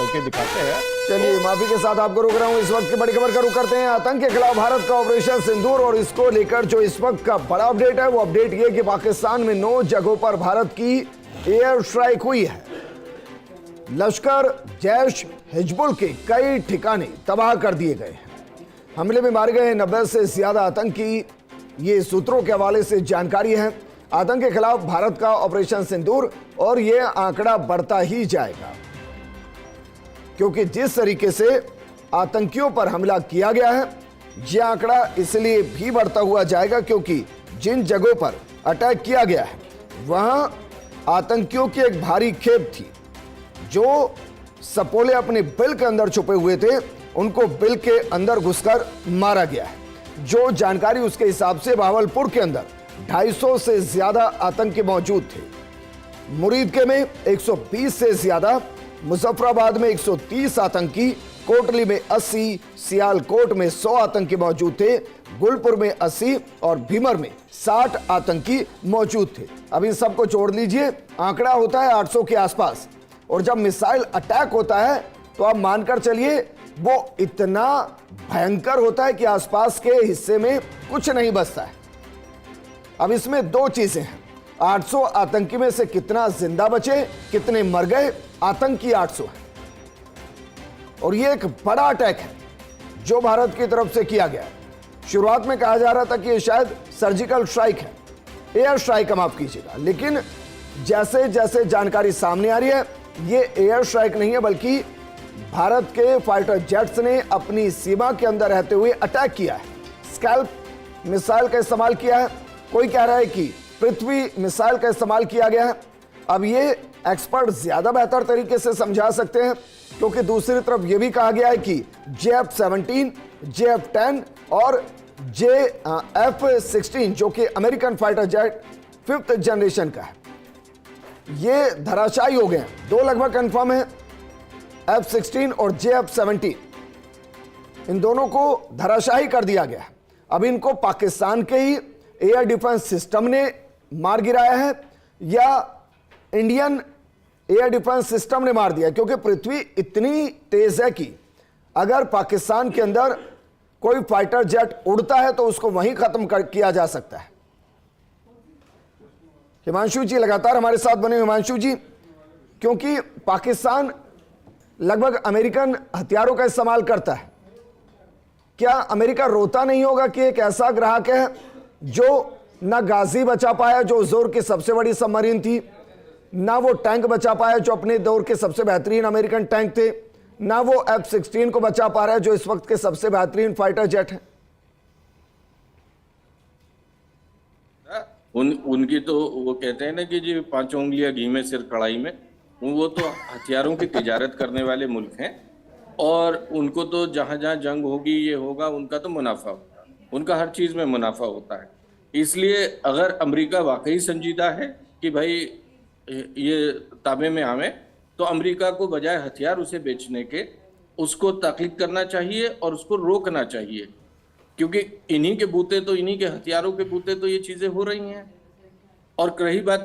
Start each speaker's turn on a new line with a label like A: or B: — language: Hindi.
A: करके दिखाते हैं।
B: चलिए माफी के साथ आपको रोक रहा हूं। इस वक्त की बड़ी खबर का रुख करते हैं। आतंक के खिलाफ भारत का ऑपरेशन सिंदूर, और इसको लेकर जो इस वक्त का बड़ा अपडेट है वो अपडेट ये कि पाकिस्तान में 9 जगहों पर भारत की एयर स्ट्राइक हुई है। लश्कर, जैश, हिजबुल के कई ठिकाने तबाह कर दिए गए हैं। हमले में मारे गए 90 से ज्यादा आतंकी, ये सूत्रों के हवाले से जानकारी है। आतंक के खिलाफ भारत का ऑपरेशन सिंदूर, और यह आंकड़ा बढ़ता ही जाएगा, क्योंकि जिस तरीके से आतंकियों पर हमला किया गया है, यह आंकड़ा इसलिए भी बढ़ता हुआ जाएगा क्योंकि जिन जगहों पर अटैक किया गया है वहां आतंकियों की एक भारी खेप थी। जो सपोले अपने बिल के अंदर छुपे हुए थे, उनको बिल के अंदर घुसकर मारा गया है। जो जानकारी उसके हिसाब से भावलपुर के अंदर 250 से ज्यादा आतंकी मौजूद थे। मुरीदके में 120 से ज्यादा, मुजफ्फराबाद में 130 आतंकी, कोटली में 80, सियालकोट में 100 आतंकी मौजूद थे, गुलपुर में 80 और भीमर में 60 आतंकी मौजूद थे। अब इन सबको जोड़ लीजिए, आंकड़ा होता है 800 के आसपास। और जब मिसाइल अटैक होता है तो आप मानकर चलिए वो इतना भयंकर होता है कि आसपास के हिस्से में कुछ नहीं बचता है। अब इसमें दो चीजें हैं, 800 आतंकी में से कितना जिंदा बचे, कितने मर गए। आतंकी 800 है, और ये एक बड़ा अटैक है जो भारत की तरफ से किया गया है। शुरुआत में कहा जा रहा था कि ये शायद सर्जिकल स्ट्राइक है, एयर स्ट्राइक, माफ कीजिएगा, लेकिन जैसे जैसे जानकारी सामने आ रही है, ये एयर स्ट्राइक नहीं है, बल्कि भारत के फाइटर जेट्स ने अपनी सीमा के अंदर रहते हुए अटैक किया है। स्कैल्प मिसाइल का इस्तेमाल किया है, कोई कह रहा है कि पृथ्वी मिसाइल का इस्तेमाल किया गया है। अब ये एक्सपर्ट ज्यादा बेहतर तरीके से समझा सकते हैं, क्योंकि दूसरी तरफ यह भी कहा गया है कि JF-17, JF-10 और JF-16 जो कि American fighter jet 5th generation का है, ये धराशायी हो गए हैं। 2 लगभग कंफर्म है, F-16 और JF-17, इन दोनों को धराशायी कर दिया गया है। अब इनको पाकिस्तान के ही एयर डिफेंस सिस्टम ने मार गिराया है या इंडियन एयर डिफेंस सिस्टम ने मार दिया, क्योंकि पृथ्वी इतनी तेज है कि अगर पाकिस्तान के अंदर कोई फाइटर जेट उड़ता है तो उसको वहीं खत्म किया जा सकता है। हिमांशु जी लगातार हमारे साथ बने। हिमांशु जी, क्योंकि पाकिस्तान लगभग अमेरिकन हथियारों का इस्तेमाल करता है, क्या अमेरिका रोता नहीं होगा कि एक ऐसा ग्राहक है जो ना गाजी बचा पाया जो उस दौर की सबसे बड़ी सबमरीन थी, ना वो टैंक बचा पाया जो अपने दौर के सबसे बेहतरीन अमेरिकन टैंक थे, ना वो F-16 को बचा पा रहा है जो इस वक्त के सबसे बेहतरीन फाइटर जेट है?
C: उनकी तो वो कहते हैं ना कि जी 5 उंगलियां घी में सिर कढ़ाई में, वो तो हथियारों की तिजारत करने वाले मुल्क हैं, और उनको तो जहां जहां जंग होगी ये होगा, उनका तो मुनाफा होगा, उनका हर चीज में मुनाफा होता है। इसलिए अगर अमेरिका वाकई संजीदा है कि भाई ये ताबे में आवे, तो अमेरिका को बजाय हथियार उसे बेचने के उसको ताकीद करना चाहिए और उसको रोकना चाहिए, क्योंकि इन्हीं के बूते तो, इन्हीं के हथियारों के बूते तो ये चीजें हो रही हैं। और रही बात